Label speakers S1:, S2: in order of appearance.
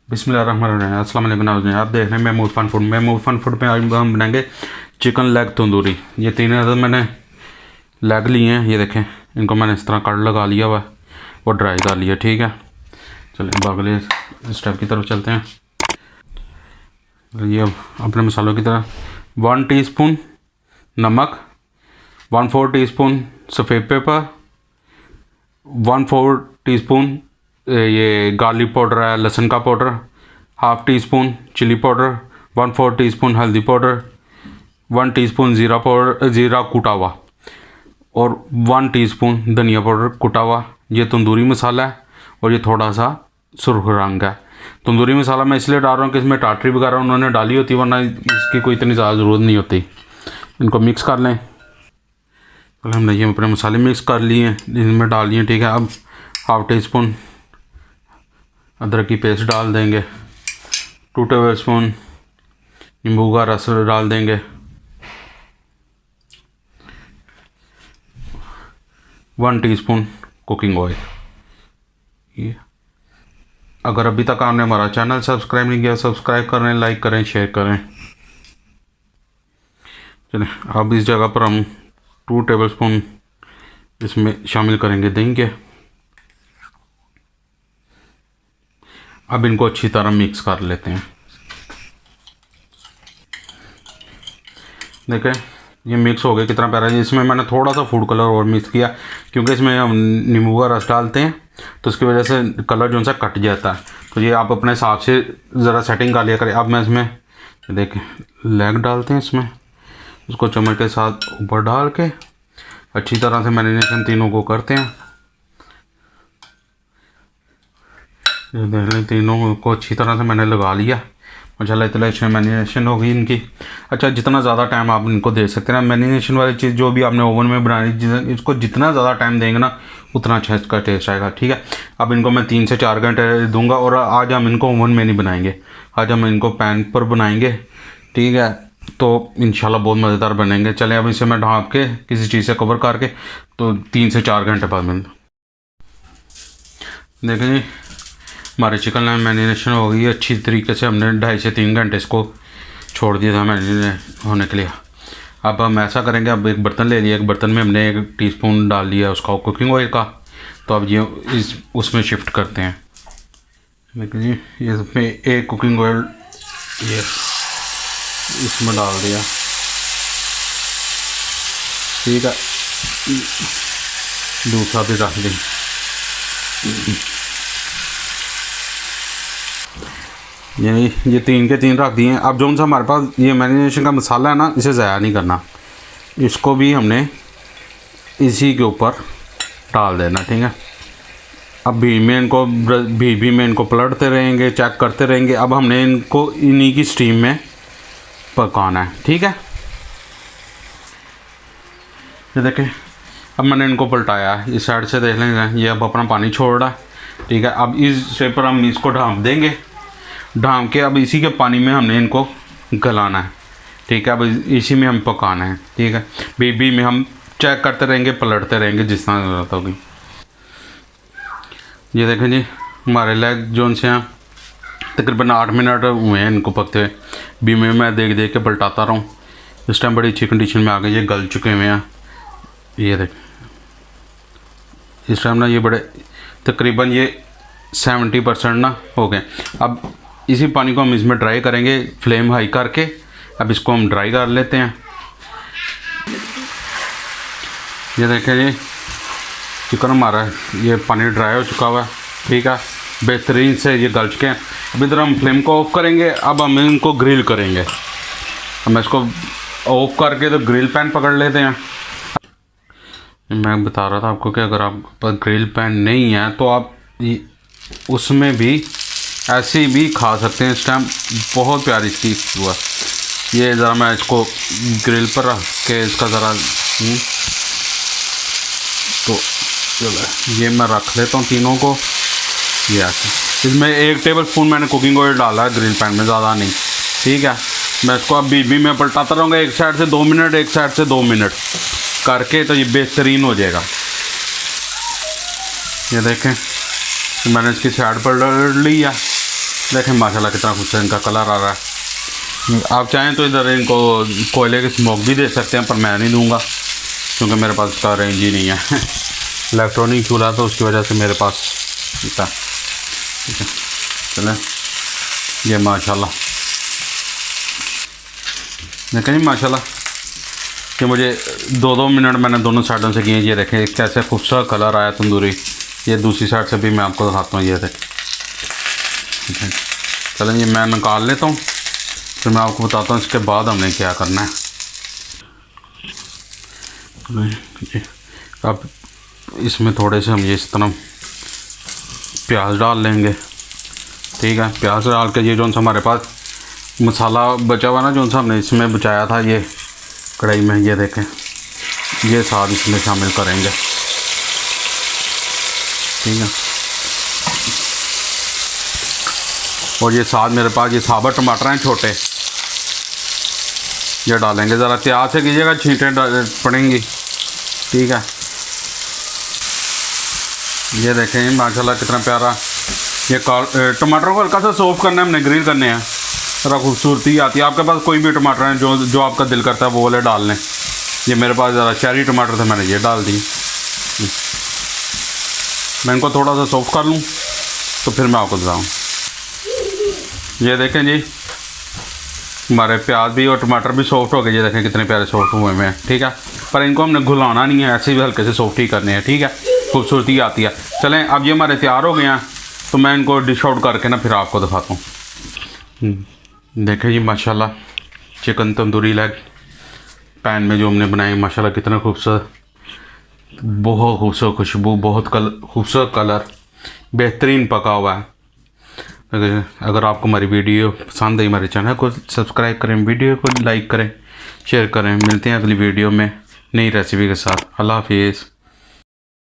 S1: बिस्मिल्लाहिर्रहमानिर्रहीम। अस्सलाम वालेकुम नाज़रीन, आप देख रहे हैं महमूद फ़न फूड। महमूद फ़न फूड में आज हम बनाएंगे चिकन लेग तंदूरी। ये तीन अदद मैंने लेग लिए हैं, ये देखें। इनको मैंने इस तरह कट लगा लिया हुआ और ड्राई कर लिया। ठीक है, चलिए अब अगले स्टेप की तरफ चलते हैं। ये अपने मसालों की तरह 1 टीस्पून नमक, 1/4 टीस्पून सफ़ेद पेपर, 1/4 टीस्पून ये गार्लिक पाउडर है, लहसुन का powder, 1/2 teaspoon chilli powder, 1/4 teaspoon हल्दी पाउडर, 1 टीस्पून ज़ीरा पाउडर, ज़ीरा कुटा हुआ, और 1 टीस्पून धनिया पाउडर कुटा हुआ। ये तंदूरी मसाला है और ये थोड़ा सा सुर्ख रंग है। तंदूरी मसाला मैं इसलिए डाल रहा हूँ कि इसमें टाटरी वगैरह उन्होंने डाली होती, वरना इसकी कोई इतनी ज़्यादा ज़रूरत नहीं होती। इनको मिक्स कर लें। पहले हमने ये अपने मसाले मिक्स कर लिए हैं, इनमें डाल लिए। ठीक है, अब 1/2 टीस्पून अदरक की पेस्ट डाल देंगे, 2 टेबलस्पून नींबू का रस डाल देंगे, 1 टीस्पून कुकिंग ऑयल। ये अगर अभी तक आपने हमारा चैनल सब्सक्राइब नहीं किया, सब्सक्राइब करें, लाइक करें, शेयर करें। चलिए अब इस जगह पर हम 2 टेबलस्पून इसमें शामिल करेंगे दही के। अब इनको अच्छी तरह मिक्स कर लेते हैं। देखें ये मिक्स हो गया कितना प्यारा। इसमें मैंने थोड़ा सा फूड कलर और मिक्स किया, क्योंकि इसमें हम नींबू का रस डालते हैं तो उसकी वजह से कलर जो सा कट जाता है। तो ये आप अपने हिसाब से ज़रा सेटिंग कर लिया करें। अब मैं इसमें देखें लेग डालते हैं, इसमें उसको चम्मच के साथ ऊपर डाल के अच्छी तरह से मैरिनेशन तीनों को करते हैं। ये देख लें तीनों को अच्छी तरह से मैंने लगा लिया। माशाल्लाह इतना अच्छी मैरिनेशन हो गई इनकी। अच्छा, जितना ज़्यादा टाइम आप इनको दे सकते हैं ना, मैरिनेशन वाली चीज़ जो भी आपने ओवन में बनानी, इसको जितना ज़्यादा टाइम देंगे ना उतना अच्छा इसका टेस्ट आएगा। ठीक है, अब इनको मैं 3 से 4 घंटे दूंगा। और आज हम इनको ओवन में नहीं बनाएंगे, आज हम इनको पैन पर बनाएंगे। ठीक है, तो इंशाल्लाह बहुत मज़ेदार बनेंगे। चलें अब इसे मैं ढाँप के किसी चीज़ से कवर करके तो 3 से 4 घंटे बाद में देखें जी हमारे चिकन मैरिनेशन हो गई है अच्छी तरीके से। हमने 2.5 से 3 घंटे इसको छोड़ दिया था मैरिनेट होने के लिए। अब हम ऐसा करेंगे, अब एक बर्तन ले लिया, एक बर्तन में हमने 1 टीस्पून डाल लिया उसका कुकिंग ऑयल का। तो अब ये उसमें शिफ्ट करते हैं। देखिए जी ये इसमें 1 कुकिंग ऑयल ये इसमें डाल दिया। ठीक है, दूसरा भी रख दें। ये 3 के 3 रख दिए हैं। अब जो सा हमारे पास ये मैरिनेशन का मसाला है ना, इसे ज़ाया नहीं करना, इसको भी हमने इसी के ऊपर डाल देना। ठीक है, अब भी में इनको पलटते रहेंगे, चेक करते रहेंगे। अब हमने इनको इन्हीं की स्टीम में पकाना है। ठीक है, ये देखें अब मैंने इनको पलटाया है, इस साइड से देख लेंगे ये अब अपना पानी छोड़ रहा है। ठीक है, अब इस स्टेप पर हम इसको ढाँप देंगे। ढाँप के अब इसी के पानी में हमने इनको गलाना है। ठीक है, अब इसी में हम पकाना है। ठीक है, बीच में हम चेक करते रहेंगे, पलटते रहेंगे जितना ज़रूरत होगी। ये देखें जी हमारे लेग जोन से हैं तकरीबन 8 मिनट हुए हैं इनको पकते हुए। बीच में मैं देख देख के पलटाता रहा हूँ। इस टाइम बड़ी अच्छी कंडीशन में आ गए, ये गल चुके हुए हैं। ये देखें इस टाइम ना ये बड़े तकरीबन ये 70% ना हो गए। अब इसी पानी को हम इसमें ड्राई करेंगे, फ्लेम हाई करके। अब इसको हम ड्राई कर लेते हैं। ये देखें जी चिकन हमारा ये पानी ड्राई हो चुका हुआ है। ठीक है, बेहतरीन से ये गल चुके हैं। अब इधर हम फ्लेम को ऑफ़ करेंगे। अब हम इनको ग्रिल करेंगे। हम इसको ऑफ़ करके तो ग्रिल पैन पकड़ लेते हैं। मैं बता रहा था आपको कि अगर आपके पास ग्रिल पैन नहीं है तो आप उसमें भी ऐसे भी खा सकते हैं। इस टाइम बहुत प्यारी इसकी हुआ। ये ज़रा मैं इसको ग्रिल पर रख के इसका ज़रा तो ये मैं रख लेता हूँ तीनों को। ये ऐसे इसमें 1 टेबलस्पून मैंने कुकिंग ऑयल डाला है ग्रिल पैन में, ज़्यादा नहीं। ठीक है, मैं इसको अब बीच में पलटाता रहूँगा, एक साइड से 2 मिनट, एक साइड से 2 मिनट करके, तो ये बेहतरीन हो जाएगा। ये देखें तो मैंने इसकी साइड पर पलट लिया। देखें माशाल्लाह कितना खूबसूरत इनका कलर आ रहा है। आप चाहें तो इधर इनको कोयले की स्मोक भी दे सकते हैं, पर मैं नहीं दूंगा क्योंकि मेरे पास उसका रेंज ही नहीं है। इलेक्ट्रॉनिक चूल्हा तो उसकी वजह से मेरे पास इतना। ठीक है, चलें ये माशाल्लाह देखें जी माशाल्लाह कि मुझे 2-2 मिनट मैंने दोनों साइडों से किए। ये देखें कैसे खूबसूरत कलर आया तंदूरी। ये दूसरी साइड से भी मैं आपको दिखाता हूँ। ये देखें, चलें ये मैं निकाल लेता हूँ, फिर मैं आपको बताता हूँ इसके बाद हमने क्या करना है। अब इसमें थोड़े से हम ये इस तरह प्याज डाल लेंगे। ठीक है, प्याज डाल के ये जो सा हमारे पास मसाला बचा हुआ ना, जो सा हमने इसमें बचाया था ये कढ़ाई में, ये देखें ये साथ इसमें शामिल करेंगे। ठीक है, और ये साथ मेरे पास ये साबुत टमाटर हैं छोटे, ये डालेंगे। ज़रा त्याग से कीजिएगा, छींटें पड़ेंगी। ठीक है, ये देखें माशाल्लाह कितना प्यारा। ये टमाटरों को हल्का सा सॉफ्ट करना है, हमने ग्रिल करने हैं, ज़रा खूबसूरती आती है। आपके पास कोई भी टमाटर हैं जो आपका दिल करता है वो वाले डाल लें। ये मेरे पास ज़रा चेरी टमाटर थे, मैंने ये डाल दी। मैं इनको थोड़ा सा सॉफ्ट कर लूँ तो फिर मैं आपको बताऊँ। ये देखें जी हमारे प्याज भी और टमाटर भी सॉफ्ट हो गए। ये देखें कितने प्यारे सॉफ्ट हुए हैं। ठीक है, पर इनको हमने घुलाना नहीं है, ऐसे भी हल्के से सॉफ्ट ही करने हैं। ठीक है, खूबसूरती आती है। चलें अब ये हमारे तैयार हो गए हैं, तो मैं इनको डिश आउट करके ना फिर आपको दिखाता हूँ। देखें जी माशाल्लाह चिकन तंदूरी लेग पैन में जो हमने बनाए, माशाल्लाह कितना खूबसूरत, बहुत खूबसूरत खुशबू, बहुत खूबसूरत कलर, बेहतरीन पका हुआ है। अगर आपको हमारी वीडियो पसंद आई, हमारे चैनल को सब्सक्राइब करें, वीडियो को लाइक करें, शेयर करें। मिलते हैं अगली वीडियो में नई रेसिपी के साथ। अल्लाह हाफिज़।